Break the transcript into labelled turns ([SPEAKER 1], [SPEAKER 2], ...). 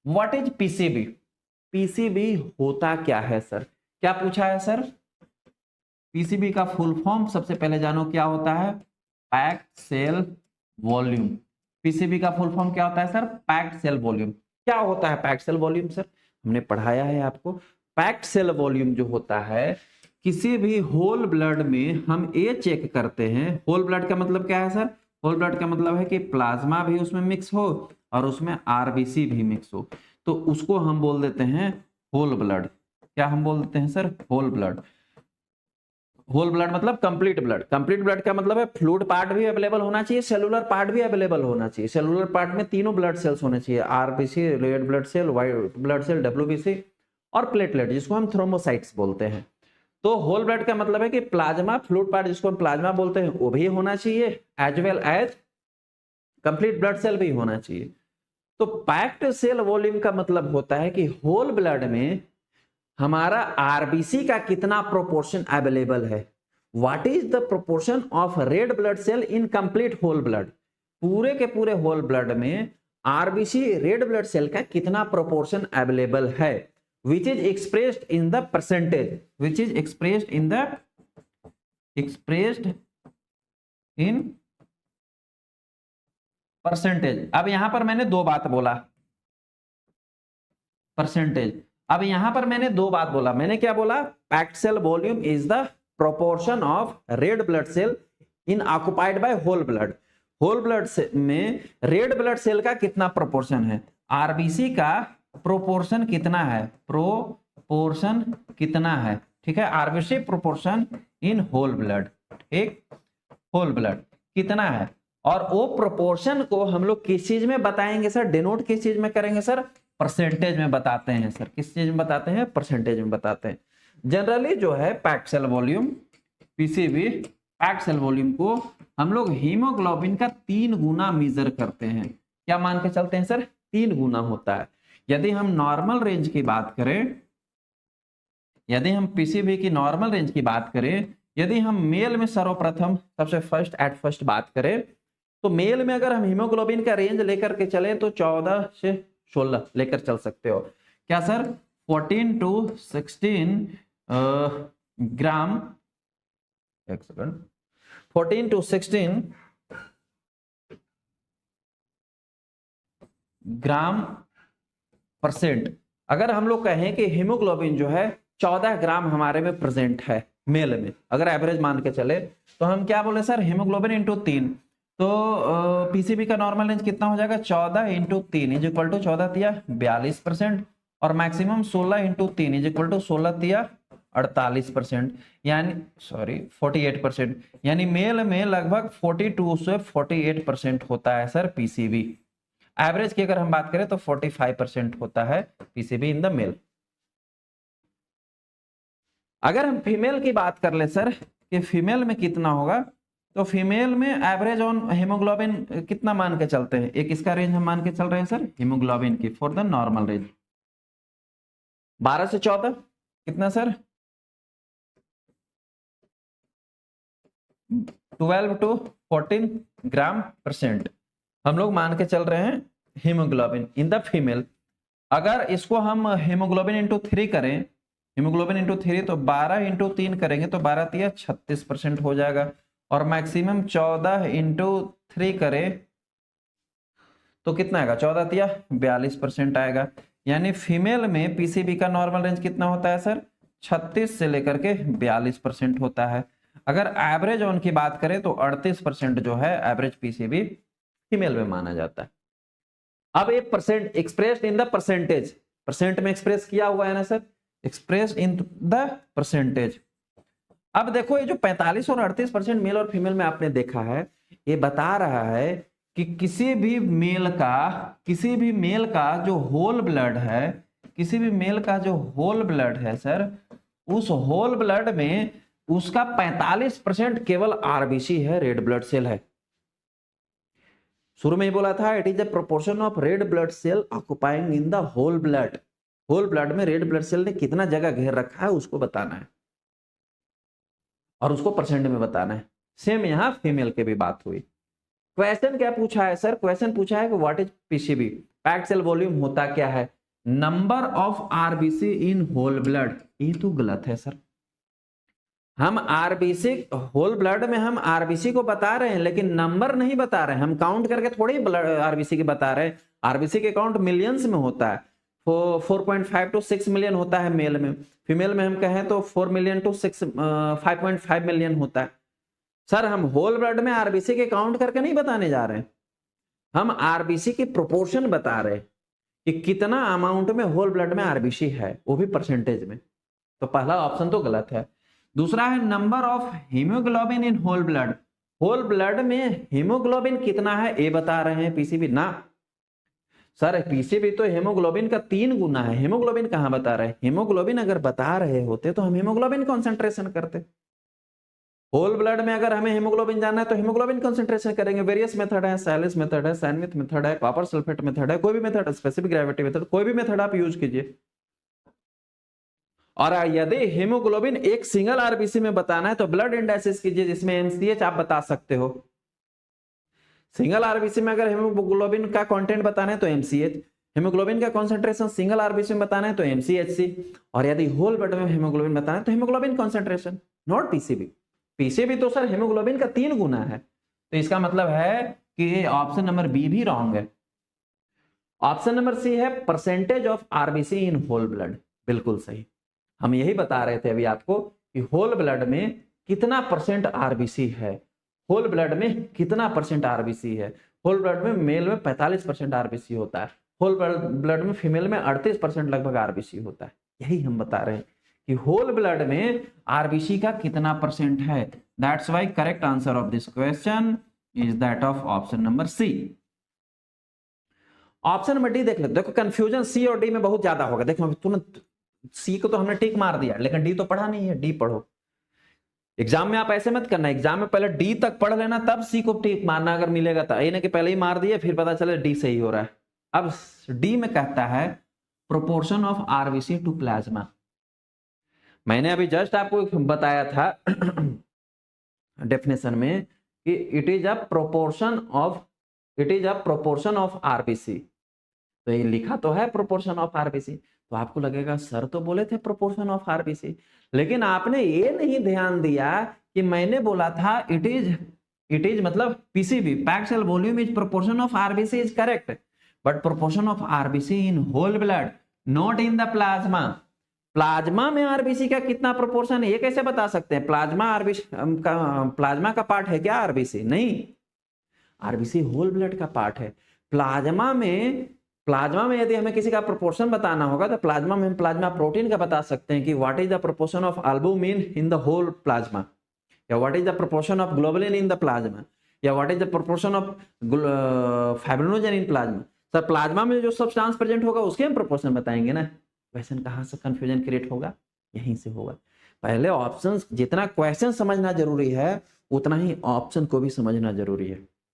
[SPEAKER 1] What is PCB? PCB होता क्या है सर? क्या पूछा है सर? पीसीबी का फुल फॉर्म सबसे पहले जानो क्या होता है? Packed cell volume. पीसीबी का फुल फॉर्म क्या होता है सर? Packed cell volume. क्या होता है पैक्ड सेल वॉल्यूम सर? हमने पढ़ाया है आपको। पैक्ड सेल वॉल्यूम जो होता है, किसी भी होल ब्लड में हम ये चेक करते हैं। होल ब्लड का मतलब क्या है सर? होल ब्लड का मतलब है कि प्लाज्मा भी उसमें मिक्स हो और उसमें आरबीसी भी मिक्स हो, तो उसको हम बोल देते हैं होल ब्लड। क्या हम बोल देते हैं sir? Whole blood. Whole blood मतलब कंप्लीट ब्लड। कंप्लीट ब्लड का मतलब है फ्लूइड पार्ट भी अवेलेबल होना चाहिए, सेलुलर पार्ट भी अवेलेबल होना चाहिए। सेलुलर पार्ट में तीनों ब्लड सेल्स होने चाहिए, RBC, red blood cell, white blood cell, WBC और प्लेटलेट, जिसको हम थ्रोम्बोसाइट्स बोलते हैं। तो होल ब्लड का मतलब है कि प्लाज्मा, फ्लूइड पार्ट जिसको हम प्लाज्मा बोलते हैं वो भी होना चाहिए, as well as complete blood cell भी होना चाहिए। तो पैक्ड सेल वॉल्यूम का मतलब होता है कि होल ब्लड में हमारा आरबीसी का कितना प्रोपोर्शन अवेलेबल है। What is the proportion of red blood cell in complete whole blood? पूरे के पूरे होल ब्लड में आरबीसी, रेड ब्लड सेल का कितना प्रोपोर्शन अवेलेबल है, which is expressed in the percentage, which is expressed in percentage. अब यहां पर मैंने दो बात बोला, परसेंटेज। अब यहां पर मैंने दो बात बोला। मैंने क्या बोला? Packed cell volume is the proportion of red blood cell in occupied by whole blood. Whole blood में रेड ब्लड सेल का कितना प्रोपोर्शन है, आरबीसी का प्रोपोर्शन कितना है, प्रोपोर्शन कितना है, ठीक है, RBC proportion in whole blood, ठीक, होल ब्लड कितना है। और वो प्रोपोर्शन को हम लोग किस चीज में बताएंगे सर? डिनोट किस चीज में करेंगे सर? परसेंटेज में बताते हैं सर। किस चीज में बताते हैं? परसेंटेज में बताते हैं। जनरली जो है packed cell volume, PCB, packed cell volume को हम लोग हीमोग्लोबिन का 3 गुना मेजर करते हैं। क्या मान के चलते हैं सर? 3 गुना होता है। यदि हम नॉर्मल रेंज की बात करें, यदि हम पीसीबी की नॉर्मल रेंज की बात करें, यदि हम मेल में सर्वप्रथम सबसे फर्स्ट बात करें, तो मेल में अगर हम हीमोग्लोबिन का रेंज लेकर के चले तो 14 से 16 लेकर चल सकते हो। क्या सर? 14 to 16 ग्राम, एक सेकंड, 14 to 16 ग्राम परसेंट। अगर हम लोग कहें कि हीमोग्लोबिन जो है 14 ग्राम हमारे में प्रेजेंट है मेल में, अगर एवरेज मान के चले, तो हम क्या बोले सर? Haemoglobin into 3। तो पीसीबी का नॉर्मल रेंज कितना हो जाएगा? 14 इंटू 3 इज इक्वल टू 14 तिया 42%, और maximum 16 into 3 is equal to 16 तिया 48%, यानी 48%, यानी मेल में लगभग 42 से 48% होता है सर पीसीबी। एवरेज की अगर हम बात करें तो 45% होता है पीसीबी इन द मेल। अगर हम फीमेल की बात कर ले सर कि फीमेल में कितना होगा, तो फीमेल में एवरेज ऑन हीमोग्लोबिन कितना मान के चलते हैं? एक इसका रेंज हम मान के चल रहे हैं सर हीमोग्लोबिन की फॉर द नॉर्मल रेंज 12 से 14, कितना सर? 12 to 14 ग्राम परसेंट हम लोग मान के चल रहे हैं हीमोग्लोबिन इन द फीमेल। अगर इसको हम हीमोग्लोबिन इंटू 3 करें, हीमोग्लोबिन इंटू 3, तो 12 इंटू 3 करेंगे तो 12 तिया 36% हो जाएगा, और मैक्सिमम 14 इंटू 3 करें तो कितना आएगा? 14 तिया 42% आएगा। यानी फीमेल में पीसीबी का नॉर्मल रेंज कितना होता है सर? 36 से लेकर के 42% होता है। अगर एवरेज ऑन की बात करें तो 38% जो है एवरेज पीसीबी फीमेल में माना जाता है। अब ये percent expressed in the percentage, percent में एक्सप्रेस किया हुआ है ना sir, expressed in the percentage. अब देखो ये जो 45 और 38% मेल और फीमेल में आपने देखा है, ये बता रहा है कि किसी भी मेल का जो होल ब्लड है, किसी भी मेल का जो होल ब्लड है सर, उस होल ब्लड में उसका 45% केवल आरबीसी है, रेड ब्लड सेल है। शुरू में ही बोला था it is the proportion of red blood cell occupying in the whole blood. Whole blood में रेड ब्लड सेल ने कितना जगह घेर रखा है उसको बताना है और उसको परसेंट में बताना है। सेम यहां फीमेल की भी बात हुई। क्वेश्चन क्या पूछा है सर? क्वेश्चन पूछा है कि what is PCB, packed cell volume होता क्या है। Number of RBC in whole blood, ये तो गलत है सर। हम आरबीसी होल ब्लड में हम आरबीसी को बता रहे हैं लेकिन नंबर नहीं बता रहे हैं, हम काउंट करके थोड़ी ब्लड आरबीसी की बता रहे हैं। आरबीसी के काउंट मिलियंस में होता है, 4.5 to 6 मिलियन होता है मेल में, फीमेल में हम कहें तो 4 मिलियन to 5.5 मिलियन होता है। सर हम होल ब्लड में आरबीसी के काउंट करके नहीं बताने जा रहे हैं, हम आरबीसी की प्रोपोर्शन बता रहे हैं कि कितना अमाउंट में होल ब्लड में आरबीसी है, वो भी परसेंटेज में। तो पहला ऑप्शन तो गलत है। दूसरा है number of haemoglobin in whole blood, whole blood में हीमोग्लोबिन कितना है ये बता रहे हैं पीसीबी ना। सर पीसीबी तो हीमोग्लोबिन का 3 गुना है, हीमोग्लोबिन कहां बता रहे हैं? हीमोग्लोबिन अगर बता रहे होते तो हम हीमोग्लोबिन कॉन्सेंट्रेशन करते। होल ब्लड में अगर हमें हीमोग्लोबिन जानना है तो हीमोग्लोबिन कंसंट्रेशन करेंगे। वेरियस मेथड है, सैलिस मेथड है, सैनविथ मेथड है, कॉपर सल्फेट मेथड है, कोई भी मेथड, स्पेसिफिक ग्रेविटी मेथड, कोई भी मेथड आप यूज कीजिए। और यदि हीमोग्लोबिन एक सिंगल आरबीसी में बताना है तो ब्लड इंडाइसिस कीजिए जिसमें एमसीएच आप बता सकते हो। सिंगल आरबीसी में अगर हीमोग्लोबिन का कंटेंट बताना है तो एमसीएच, हीमोग्लोबिन का कंसंट्रेशन सिंगल आरबीसी में बताना है तो एमसीएचसी, और यदि होल ब्लड में हीमोग्लोबिन बताना है तो haemoglobin concentration, not PCV. PCV तो सर हीमोग्लोबिन का 3 गुना है, तो इसका मतलब है कि ऑप्शन नंबर बी भी रॉन्ग है। ऑप्शन नंबर सी है percentage of RBC in whole blood, बिल्कुल सही। हम यही बता रहे थे अभी आपको कि होल ब्लड में कितना परसेंट आरबीसी है, होल ब्लड में कितना परसेंट आरबीसी है। होल ब्लड में मेल में 45% आरबीसी होता है, होल ब्लड में फीमेल में 38% लगभग आरबीसी होता है। यही हम बता रहे हैं कि होल ब्लड में आरबीसी का कितना परसेंट है। That's why correct answer of this question is that of option number C. Option number D देख लेते, देखो कंफ्यूजन सी और डी में बहुत ज्यादा होगा। देखो तुरंत सी को तो हमने टिक मार दिया लेकिन डी तो पढ़ा नहीं है, डी पढ़ो। एग्जाम में आप ऐसे मत करना, एग्जाम में पहले डी तक पढ़ लेना तब सी को टिक मारना अगर मिलेगा तो, ये ना कि पहले ही मार दिए फिर पता चले डी सही हो रहा है। अब डी में कहता है proportion of RBC to plasma. मैंने अभी जस्ट आपको बताया था डेफिनेशन में कि it is a proportion of RBC. तो ये लिखा तो है प्रोपोर्शन ऑफ आरबीसी, तो आपको लगेगा सर तो बोले थे प्रोपोर्शन ऑफ आरबीसी, लेकिन आपने ये नहीं ध्यान दिया कि मैंने बोला था इट इज मतलब PCV packed cell volume is proportion of RBC is correct, but proportion of RBC in whole blood not in the plasma. Plasma में आरबीसी का कितना प्रोपोर्शन है ये कैसे बता सकते हैं? प्लाज्मा का पार्ट है क्या आरबीसी? नहीं, आरबीसी होल ब्लड का पार्ट है। प्लाज्मा में यदि हमें किसी का प्रोपोर्शन बताना होगा तो प्लाज्मा में हम प्लाज्मा प्रोटीन का बता सकते हैं कि what is the proportion of albumin in the whole plasma, या what is the proportion of globulin in the plasma, या what is the proportion of fibrinogen in plasma. Sir plasma में जो substance present होगा उसके हम proportion बताएंगे ना। Question कहां से कंफ्यूजन क्रिएट होगा? यहीं से होगा। पहले ऑप्शन, जितना क्वेश्चन समझना जरूरी है उतना ही ऑप्शन को भी समझना जरूरी है।